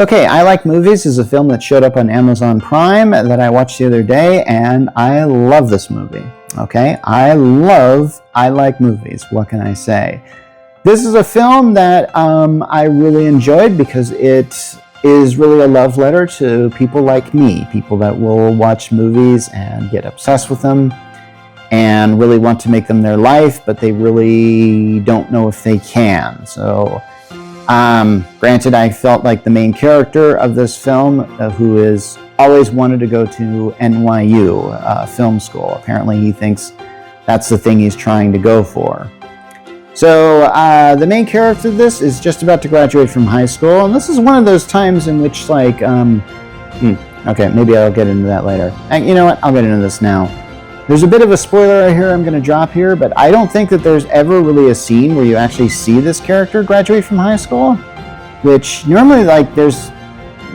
Okay, I Like Movies is a film that showed up on Amazon Prime that I watched the other day, and I love this movie. Okay, I like movies. What can I say? This is a film that I really enjoyed because it is really a love letter to people like me, people that will watch movies and get obsessed with them and really want to make them their life, but they really don't know if they can. So, granted, I felt like the main character of this film, who is always wanted to go to NYU film school. Apparently, he thinks that's the thing he's trying to go for. So, the main character of this is just about to graduate from high school, and this is one of those times in which, like, okay, maybe I'll get into that later. You know what? I'll get into this now. There's a bit of a spoiler right here I'm going to drop here, but I don't think that there's ever really a scene where you actually see this character graduate from high school, which normally, like, there's,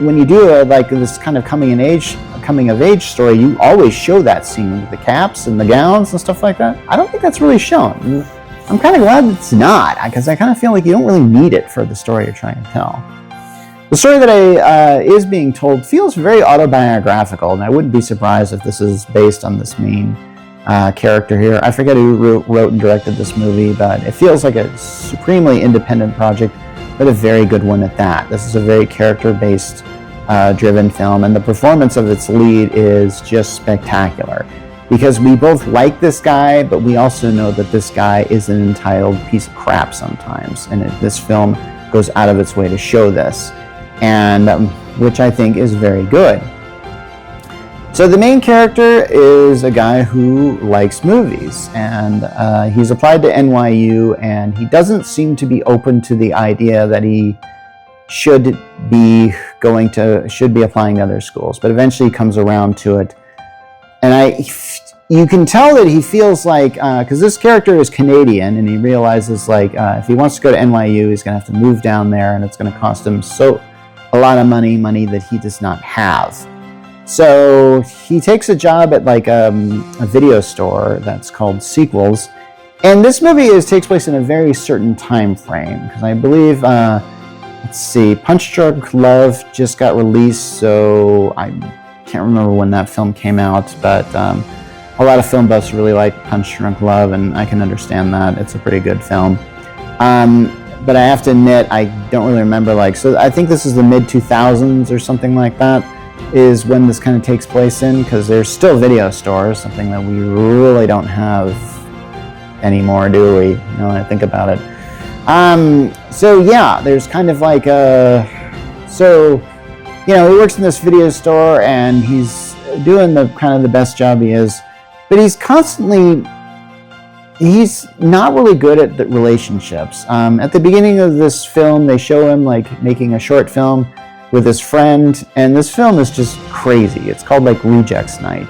when you do like this kind of coming of age story, you always show that scene with the caps and the gowns and stuff like that. I don't think that's really shown. I'm kind of glad it's not, because I kind of feel like you don't really need it for the story you're trying to tell. The story that is being told feels very autobiographical, and I wouldn't be surprised if this is based on this main character here. I forget who wrote and directed this movie, but it feels like a supremely independent project, but a very good one at that. This is a very character-based driven film, and the performance of its lead is just spectacular. Because we both like this guy, but we also know that this guy is an entitled piece of crap sometimes, and this film goes out of its way to show this, and which I think is very good. So the main character is a guy who likes movies, and he's applied to NYU, and he doesn't seem to be open to the idea that he should be applying to other schools, but eventually he comes around to it. And you can tell that he feels like, because this character is Canadian, and he realizes, like, if he wants to go to NYU, he's going to have to move down there, and it's going to cost him a lot of money that he does not have. So he takes a job at, like, a video store that's called Sequels, and this movie takes place in a very certain time frame, because I believe, let's see, Punch Drunk Love just got released, so I can't remember when that film came out, but a lot of film buffs really like Punch Drunk Love, and I can understand that. It's a pretty good film. But I have to admit, I don't really remember, like, so I think this is the mid-2000s or something like that is when this kind of takes place in, because there's still video stores, something that we really don't have anymore, do we? You know, when I think about it. So yeah, there's kind of like you know, he works in this video store, and he's doing the kind of the best job he is, but he's not really good at the relationships. At the beginning of this film, they show him, like, making a short film with his friend, and this film is just crazy. It's called, like, Rejects Night,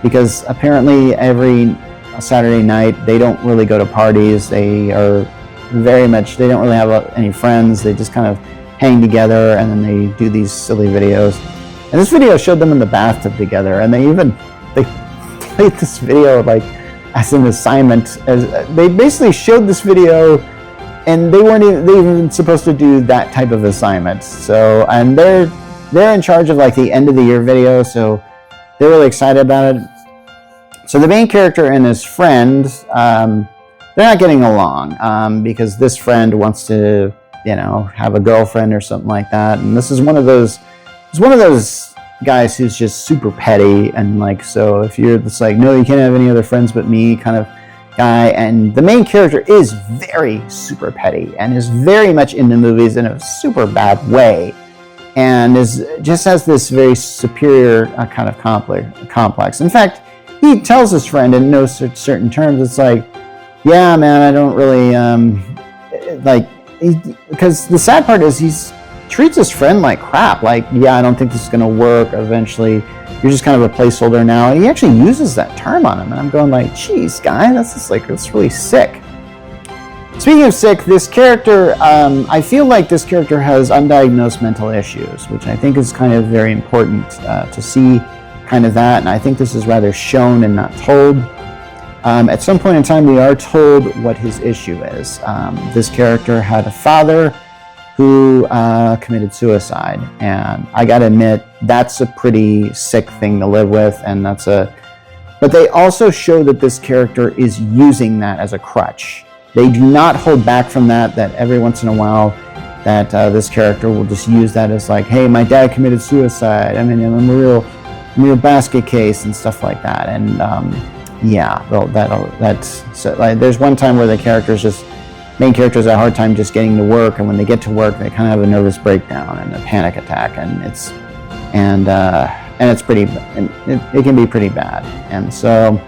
because apparently every Saturday night they don't really go to parties. They don't really have any friends. They just kind of hang together, and then they do these silly videos. And this video showed them in the bathtub together, and they played this video, like, as an assignment. They basically showed this video, and they weren't even supposed to do that type of assignment. So, and they're in charge of, like, the end of the year video, so they're really excited about it. So the main character and his friend, they're not getting along, because this friend wants to, you know, have a girlfriend or something like that, and this is one of those guys who's just super petty, and, like, so if you're just like, no, you can't have any other friends but me kind of guy, and the main character is very super petty and is very much into movies in a super bad way, and just has this very superior kind of complex. In fact, he tells his friend in no certain terms, it's like, yeah, man, I don't really because the sad part is he treats his friend like crap. Like, yeah, I don't think this is going to work. Eventually, you're just kind of a placeholder now. And he actually uses that term on him. And I'm going like, geez, guy, that's really sick. Speaking of sick, this character, I feel like this character has undiagnosed mental issues, which I think is kind of very important to see kind of that. And I think this is rather shown and not told. At some point in time, we are told what his issue is. This character had a father who committed suicide. And I gotta admit, that's a pretty sick thing to live with, and but they also show that this character is using that as a crutch. They do not hold back from that every once in a while that this character will just use that as like, hey, my dad committed suicide, I mean, I'm a real basket case and stuff like that. And yeah, that's so, like, there's one time where the main characters have a hard time just getting to work, and when they get to work, they kind of have a nervous breakdown and a panic attack, and it's pretty, it can be pretty bad. And so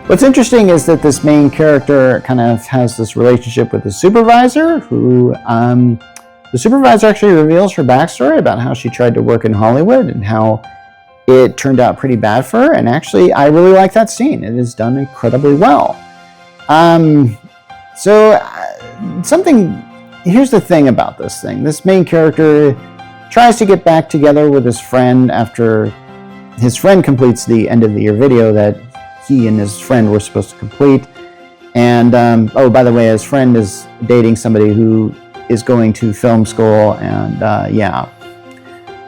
what's interesting is that this main character kind of has this relationship with the supervisor, who the supervisor actually reveals her backstory about how she tried to work in Hollywood and how it turned out pretty bad for her. And actually, I really like that scene. It is done incredibly well. Here's the thing about this thing. This main character tries to get back together with his friend after his friend completes the end of the year video that he and his friend were supposed to complete. And, oh, by the way, his friend is dating somebody who is going to film school, and yeah.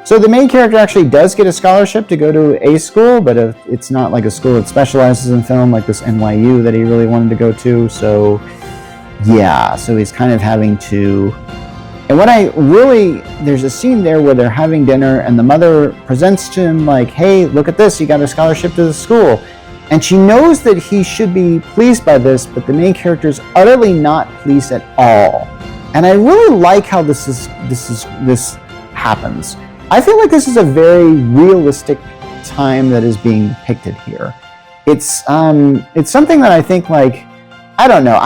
So the main character actually does get a scholarship to go to a school, but it's not like a school that specializes in film, like this NYU that he really wanted to go to. So yeah, so he's kind of having to, and there's a scene there where they're having dinner and the mother presents to him like, hey, look at this, you got a scholarship to the school. And she knows that he should be pleased by this, but the main character is utterly not pleased at all. And I really like how this happens. I feel like this is a very realistic time that is being depicted here. It's something that I think, like, I don't know,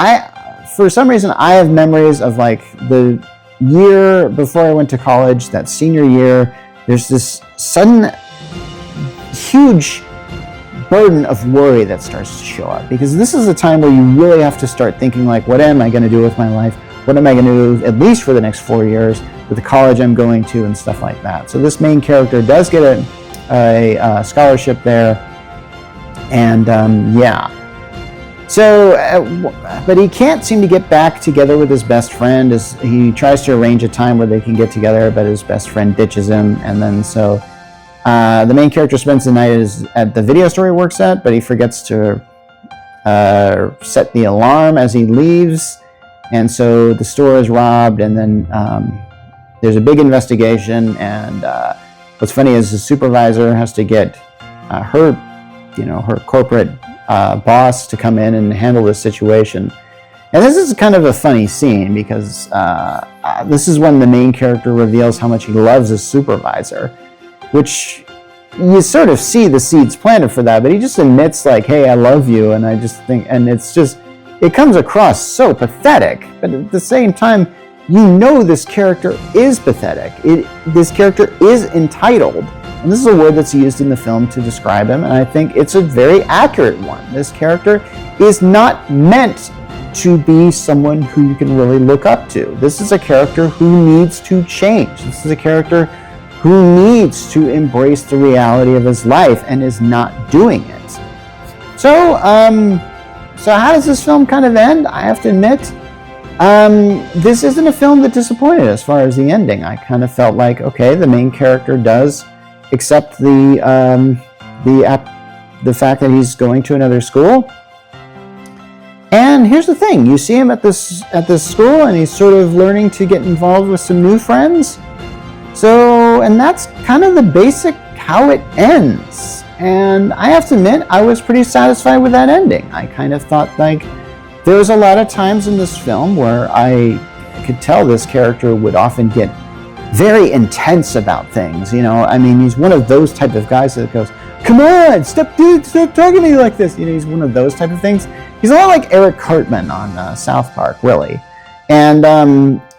for some reason I have memories of like the year before I went to college, that senior year, there's this sudden huge burden of worry that starts to show up, because this is a time where you really have to start thinking like, what am I going to do with my life? What am I going to do at least for the next 4 years with the college I'm going to and stuff like that. So this main character does get a scholarship there, and yeah. So, but he can't seem to get back together with his best friend. As he tries to arrange a time where they can get together, but his best friend ditches him, and then so the main character spends the night at the video store he works at, but he forgets to set the alarm as he leaves, and so the store is robbed, and then there's a big investigation, and what's funny is the supervisor has to get her corporate boss to come in and handle this situation. And this is kind of a funny scene, because this is when the main character reveals how much he loves his supervisor, which you sort of see the seeds planted for that, but he just admits like, hey, I love you, and I just think, and it comes across so pathetic, but at the same time, you know this character is pathetic. This character is entitled. And this is a word that's used in the film to describe him, and I think it's a very accurate one. This character is not meant to be someone who you can really look up to. This is a character who needs to change. This is a character who needs to embrace the reality of his life and is not doing it. So how does this film kind of end? I have to admit, this isn't a film that disappointed as far as the ending. I kind of felt like, okay, the main character does accept the fact that he's going to another school. And here's the thing, you see him at this school, and he's sort of learning to get involved with some new friends. So, and that's kind of the basic how it ends. And I have to admit, I was pretty satisfied with that ending. I kind of thought like, there was a lot of times in this film where I could tell this character would often get very intense about things, you know. I mean, he's one of those type of guys that goes, come on, stop talking to me like this. You know, he's one of those type of things. He's a lot like Eric Cartman on South Park, really. And,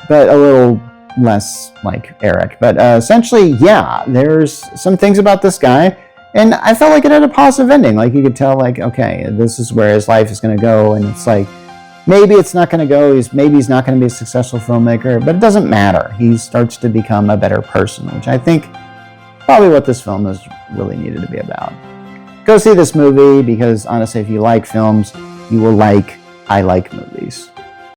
but a little less like Eric. But essentially, yeah, there's some things about this guy, and I felt like it had a positive ending. Like, you could tell, like, okay, this is where his life is going to go, and it's like, maybe it's not going to go, maybe he's not going to be a successful filmmaker, but it doesn't matter. He starts to become a better person, which I think probably what this film is really needed to be about. Go see this movie, because honestly, if you like films, you will like I Like Movies.